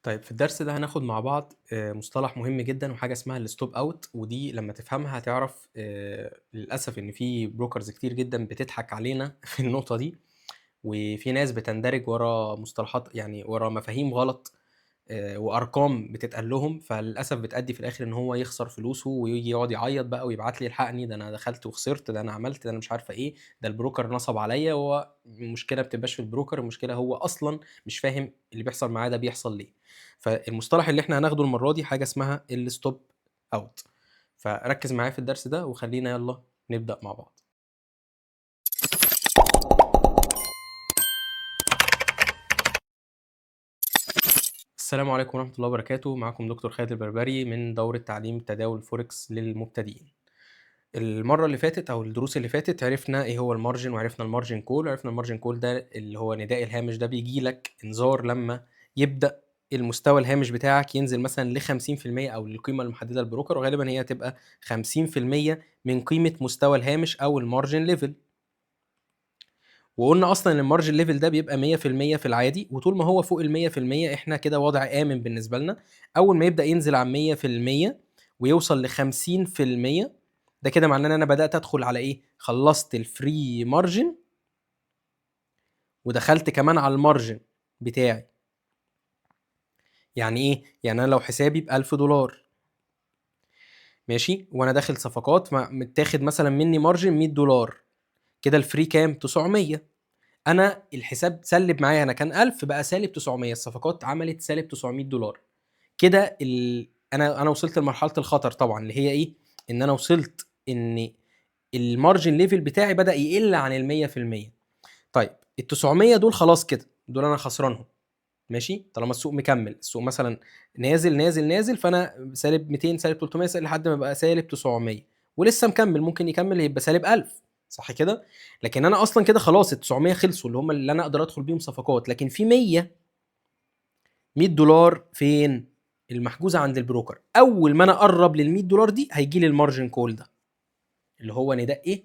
طيب في الدرس ده هناخد مع بعض مصطلح مهم جدًا وحاجة اسمها الstop out ودي لمّا تفهمها هتعرف للأسف إن في brokers كتير جدًا بتضحك علينا في النقطة دي، وفي ناس بتندرج ورا مصطلحات يعني ورا مفاهيم غلط وأرقام بتتقال لهم، فللأسف بتأدي في الآخر إن هو يخسر فلوسه وييجي يقعد يعيط بقى ويبعت لي الحقني، ده أنا دخلت وخسرت، ده أنا عملت، ده أنا مش عارفة إيه، ده البروكر نصب عليَّ. هو المشكلة ما بتبقاش في البروكر، المشكلة هو أصلًا مش فاهم اللي بيحصل معاه ده بيحصل ليه. فالمصطلح اللي إحنا هناخده المرة دي حاجة اسمها الstop out. فركز معايا في الدرس ده وخلينا يالّا نبدأ مع بعض. السلام عليكم ورحمة الله وبركاته، معاكم دكتور خالد البربري من دورة تعليم تداول الفوركس للمبتدئين. المرة اللي فاتت أو الدروس اللي فاتت عرفنا إيه هو الmargin وعرفنا الmargin call وعرفنا الmargin call ده اللي هو نداء الهامش، ده بييجي لك إنذار لمّا يبدأ المستوى الهامش بتاعك ينزل مثلًا ل50% أو للقيمة المحددة للبروكر، وغالبًا هي هتبقى 50% من قيمة مستوى الهامش أو الmargin level. وقُلنا أصلًا إن الmargin level ده بيبقى 100% في العادي، وطول ما هو فوق ال100% إحنا كده وضع آمن بالنسبة لنا. أول ما يبدأ ينزل عن 100% ويوصل ل50%، ده كده معناه إن أنا بدأت أدخل على إيه، خلّصت الfree margin ودخلت كمان على الmargin بتاعي. يعني إيه؟ يعني أنا لو حسابي ب$1000 ماشي، وأنا داخل صفقات متاخد مثلًا مني margin $100، كده الfree كام؟ 900. أنا الحساب سلِّب معايا، أنا كان 1000 بقى سالب 900، الصفقات عملت سالب $900. كده أنا وصلت لمرحلة الخطر طبعًا، اللي هي إيه، إن أنا وصلت إن الmargin level بتاعي بدأ يقل عن ال100%. طيب ال900 دول خلاص كده، دول أنا خسرانهم ماشي، طالما السوق مكمّل، السوق مثلًا نازل، نازل، نازل، فأنا سالب 200 سالب 300 لحد ما بقى سالب 900 ولسه مكمّل، ممكن يكمّل يبقى سالب 1000 صح كده؟ لكن أنا أصلًا كده خلاص ال900 خلصوا اللي هم اللي أنا أقدر أدخل بيهم صفقات، لكن في $100 فين؟ المحجوزة عند البروكر. أول ما أنا أقرّب لل$100 دي هييجي لي الmargin call ده، اللي هو نداء إيه؟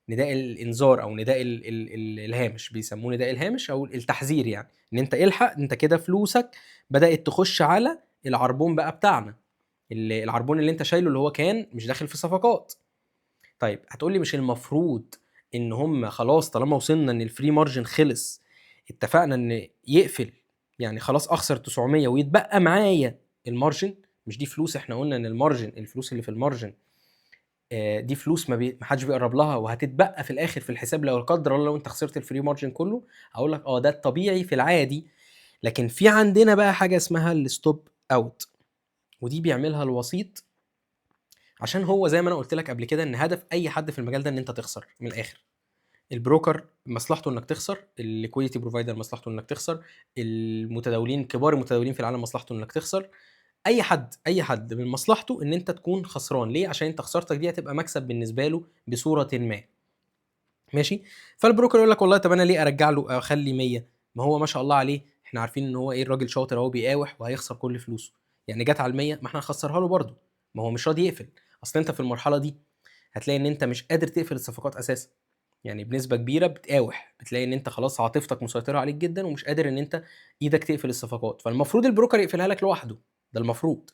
نداء الإنذار أو نداء ال الهامش، بيسموه نداء الهامش أو التحذير يعني، إن أنت الحق أنت كده فلوسك بدأت تخش على العربون بقى بتاعنا، العربون اللي أنت شايله اللي هو كان مش داخل في صفقات. طيب هتقول لي مش المفروض إن هم خلاص طالما وصلنا إن الfree margin خلص، اتفقنا إن يقفل، يعني خلاص أخسر 900 ويتبقى معايا الmargin؟ مش دي فلوس إحنا قُلنا إن الmargin الفلوس اللي في الmargin دي فلوس ما حدش بيقرّب لها وهتتبقى في الآخر في الحساب لو لا قدّر الله لو أنت خسرت الfree margin كلّه. هاقول لك ده الطبيعي في العادي، لكن في عندنا بقى حاجة اسمها الstop out ودي بيعملها الوسيط، عشان هو زي ما أنا قُلت لك قبل كده إن هدف أي حد في المجال ده إن أنت تخسر من الآخر. البروكر مصلحته إنك تخسر، الliquidity provider مصلحته إنك تخسر، المتداولين كبار المتداولين في العالم مصلحته إنك تخسر. أي حد من مصلحته إن أنت تكون خسران، ليه؟ عشان أنت خسارتك دي هتبقى مكسب بالنسبة له بصورةٍ ما، ماشي؟ فالبروكر يقول لك والله طب أنا ليه أرجّع له أخلّي 100، ما هو ما شاء الله عليه إحنا عارفين إن هو إيه الراجل شاطر أهو بيقاوح وهيخسر كل فلوسه، يعني جات على ال100 ما إحنا هنخسّرها له برضه، ما هو مش راضي يقفل. أصل أنت في المرحلة دي هتلاقي إن أنت مش قادر تقفل الصفقات أساسًا، يعني بنسبة كبيرة بتقاوح، بتلاقي إن أنت خلاص عاطفتك مسيطرة عليك جدًا ومش قادر إن أنت إيدك تقفل الصفقات، فالمفروض البروكر يقفلها لك لوحده، ده المفروض.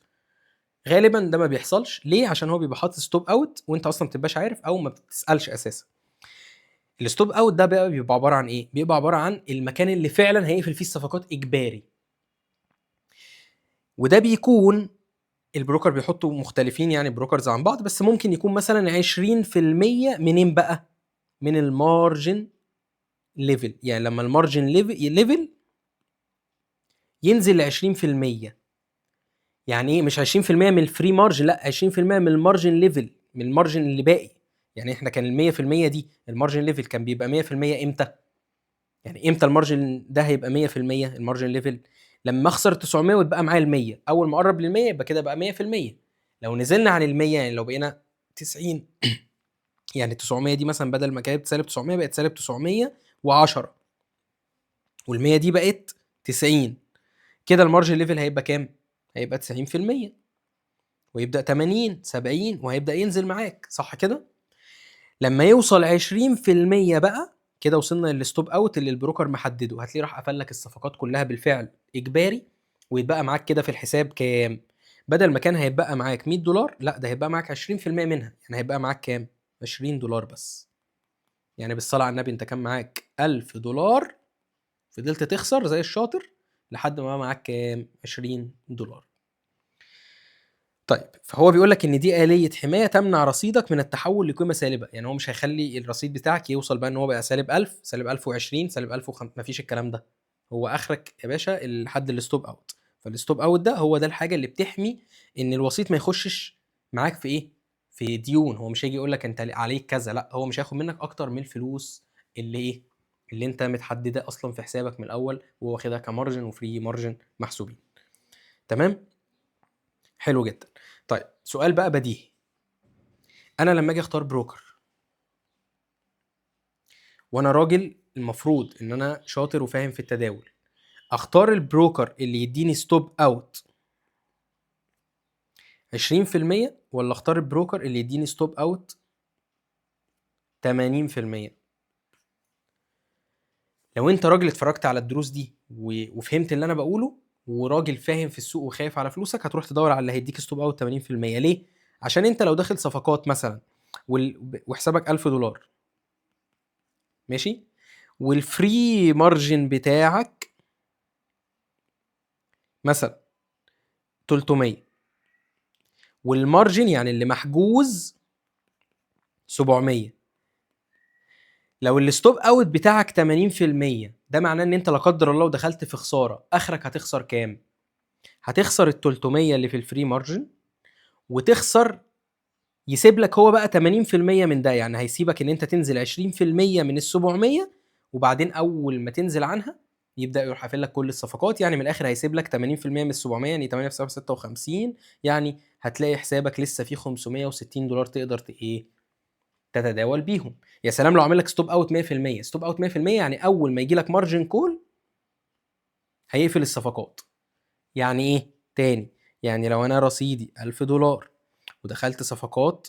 غالبًا ده ما بيحصلش، ليه؟ عشان هو بيبقى حاطط stop out وأنت أصلًا ما بتبقاش عارف أو ما بتسألش أساسًا. الstop out ده بقى بيبقى عبارة عن إيه؟ بيبقى عبارة عن المكان اللي فعلًا هيقفل فيه الصفقات إجباري، وده بيكون البروكر بيحطّوا مختلفين يعني الbrokers عن بعض، بس ممكن يكون مثلًا 20% منين بقى؟ من الmargin level، يعني لمّا الmargin level ينزل ل20%. يعني إيه؟ مش 20% من الfree margin لأ، 20% من الmargin level، من الmargin اللي باقي. يعني إحنا كان ال100% دي الmargin level كان بيبقى 100% إمتى؟ يعني إمتى الmargin ده هيبقى 100% الmargin level؟ لمّا أخسر 900 ويتبقى معايا ال100، أول ما أقرّب لل100 يبقى كده بقى 100%. لو نزلنا عن ال100 يعني لو بقينا 90 يعني ال900 دي مثلًا بدل ما كانت سالب 900 بقت سالب 910 وال100 دي بقت 90، كده الmargin level هيبقى كام؟ هيبقى 90% ويبدأ 80، 70 وهيبدأ ينزل معاك، صح كده؟ لمّا يوصل 20% بقى، كده وصلنا للstop out اللي البروكر محدده، هتلاقيه راح قفل لك الصفقات كلها بالفعل إجباري، ويتبقى معاك كده في الحساب كام؟ بدل ما كان هيتبقى معاك $100، لا ده هيبقى معاك 20% منها، يعني هيبقى معاك كام؟ $20 بس. يعني بالصلاة على النبي انت كان معاك $1000، فضلت تخسر زي الشاطر لحد ما بقى معاك كام؟ $20. طيب فهو بيقول لك ان دي آلية حماية تمنع رصيدك من التحول لقيمة سالبة، يعني هو مش هيخلي الرصيد بتاعك يوصل بقى ان هو بقى -1000 -1020 -1005، مفيش الكلام ده. هو اخرك يا باشا لحد الستوب اوت. فالستوب اوت ده هو ده الحاجة اللي بتحمي ان الوسيط ما يخشش معاك في ايه؟ في ديون. هو مش هيجي يقول لك انت عليك كذا، لا هو مش هياخد منك اكتر من الفلوس اللي ايه؟ اللي انت متحدده اصلا في حسابك من الاول، وهو واخدها كمارجن وفري مارجن محسوبين. تمام؟ حلو جدا. طيب سؤال بقى بديهي، انا لما اجي اختار بروكر وانا راجل المفروض ان انا شاطر وفاهم في التداول، اختار البروكر اللي يديني ستوب اوت 20% ولا اختار البروكر اللي يديني ستوب اوت 80%؟ لو انت راجل اتفرجت على الدروس دي وفهمت اللي انا بقوله وراجل فاهم في السوق وخايف على فلوسك، هتروح تدور على اللي هيديك ستوب اوت 80%. ليه؟ عشان انت لو داخل صفقات مثلا وحسابك $1000 ماشي، والفري مارجن بتاعك مثلا 300، والمارجن يعني اللي محجوز 700، لو الستوب اوت بتاعك 80%، ده معناه ان انت لا قدر الله ودخلت في خساره، اخرك هتخسر كام؟ هتخسر ال 300 اللي في الفري مارجن، وتخسر يسيب لك هو بقى 80% من ده، يعني هيسيبك ان انت تنزل 20% من ال 700، وبعدين اول ما تنزل عنها يبدا يروح قافل لك كل الصفقات. يعني من الاخر هيسيب لك 80% من ال 700، يعني 8 في 7 56، يعني هتلاقي حسابك لسه فيه $560 تقدر ايه تتداول بيهم. يا سلام لو عامل لك ستوب اوت 100%. ستوب اوت 100% يعني اول ما يجي لك مارجن كول هيقفل الصفقات. يعني ايه تاني؟ يعني لو انا رصيدي $1000 ودخلت صفقات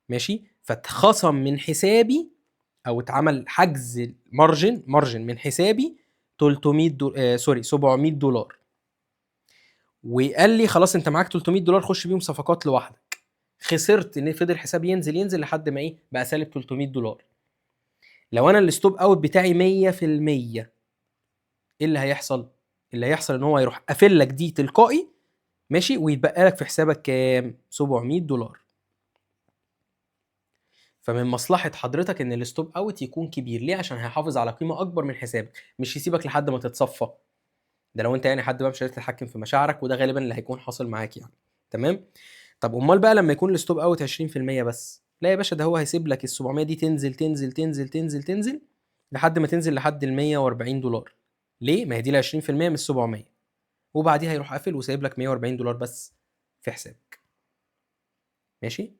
ماشي، فاتخصم من حسابي او اتعمل حجز مارجن من حسابي 300 سوري $700، وقال لي خلاص انت معاك $300 خش بيهم صفقات لوحدك. خسرت ان فضل حسابي ينزل لحد ما ايه بقى سالب $300. لو انا الستوب اوت بتاعي 100%، ايه اللي هيحصل؟ اللي هيحصل ان هو هيروح قافل لك دي تلقائي ماشي، ويتبقى لك في حسابك كام؟ $700. فمن مصلحة حضرتك ان الستوب اوت يكون كبير. ليه؟ عشان هيحافظ على قيمة اكبر من حسابك، مش يسيبك لحد ما تتصفى. ده لو انت يعني حد بقى مش قادر تتحكم في مشاعرك، وده غالبا اللي هيكون حاصل معاك يعني. تمام؟ طب امال بقى لما يكون الستوب اوت 20% بس؟ لا يا باشا، ده هو هيسيب لك ال 700 دي تنزل تنزل تنزل تنزل تنزل لحد ما تنزل لحد ال $140. ليه؟ ما هي دي ال 20% من ال 700، وبعديها يروح قافل وسايب لك $140 بس في حسابك. ماشي؟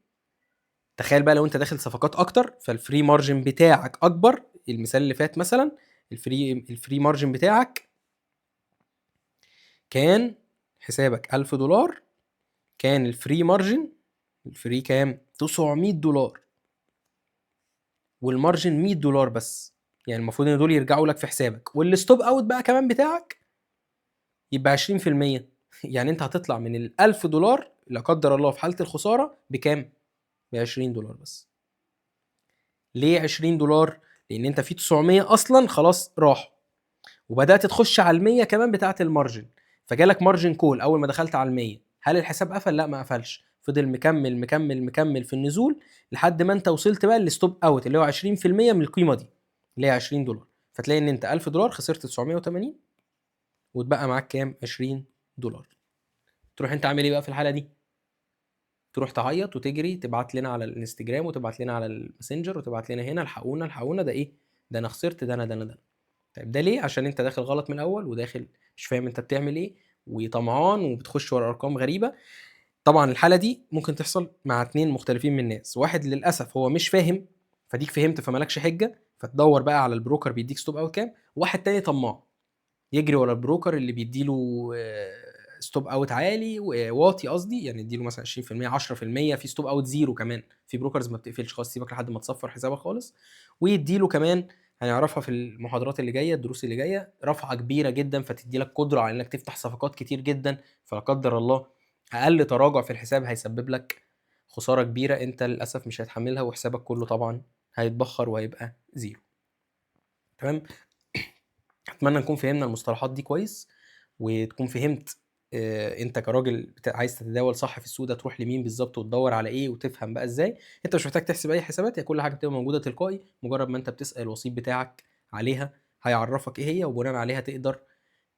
تخيل بقى لو انت داخل صفقات اكتر، فالفري مارجن بتاعك اكبر. المثال اللي فات مثلا الفري مارجن بتاعك كان حسابك $1000، كان الفري مارجن الفري كام؟ $900، والمارجن $100 بس. يعني المفروض ان دول يرجعوا لك في حسابك، والستوب اوت بقى كمان بتاعك يبقى 20%. يعني انت هتطلع من $1000 لا قدر الله في حالة الخسارة بكام؟ $20 بس. ليه $20؟ لان انت في 900 اصلا خلاص راحوا، وبدات تخش على ال100 كمان بتاعه المارجن، فجالك مارجن كول اول ما دخلت على ال100. هل الحساب قفل؟ لا ما قفلش، فضل مكمل مكمل مكمل في النزول لحد ما انت وصلت بقى للستوب اوت اللي هو 20% من القيمه دي اللي هي $20. فتلاقي ان انت $1000 خسرت 980، واتبقى معاك كام؟ $20. تروح انت عامل ايه بقى في الحاله دي؟ تروح تعيط وتجري تبعت لنا على الانستجرام وتبعت لنا على الماسنجر وتبعت لنا هنا الحقونا الحقونا، ده ايه ده؟ انا خسرت، ده انا ده انا ده. طيب ده ليه؟ عشان انت داخل غلط من الاول، وداخل مش فاهم انت بتعمل ايه، وطمعان وبتخش ورا ارقام غريبه. طبعا الحاله دي ممكن تحصل مع اتنين مختلفين من الناس. واحد للاسف هو مش فاهم، فديك فهمت فمالكش حجه، فتدور بقى على البروكر بيديك ستوب اوت كام. واحد تاني طماع يجري ورا البروكر اللي بيديله ستوب اوت عالي واطي، قصدي يعني يديله مثلا 20% 10%، في ستوب اوت زيرو كمان. في بروكرز ما بتقفلش خالص، سيبك لحد ما تصفر حسابك خالص، ويديله كمان هنعرفها في المحاضرات اللي جايه، الدروس اللي جايه، رفعه كبيره جدا فتدي لك قدره على انك تفتح صفقات كتير جدا. فلا قدر الله اقل تراجع في الحساب هيسبب لك خساره كبيره انت للاسف مش هتحملها، وحسابك كله طبعا هيتبخر وهيبقى زيرو. تمام. اتمنى نكون فهمنا المصطلحات دي كويس، وتكون فهمت انت كراجل عايز تتداول صح في السوق ده تروح لمين بالظبط وتدور على ايه وتفهم بقى ازاي. انت مش محتاج تحسب اي حسابات، هي كل حاجه بتبقى موجوده تلقائي، مجرد ما انت بتسال الوسيط بتاعك عليها هيعرفك ايه هي، وبناء عليها تقدر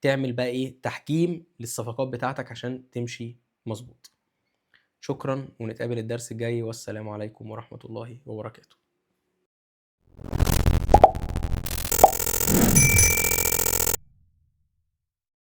تعمل بقى ايه تحكيم للصفقات بتاعتك عشان تمشي مظبوط. شكرا، ونتقابل الدرس الجاي، والسلام عليكم ورحمه الله وبركاته.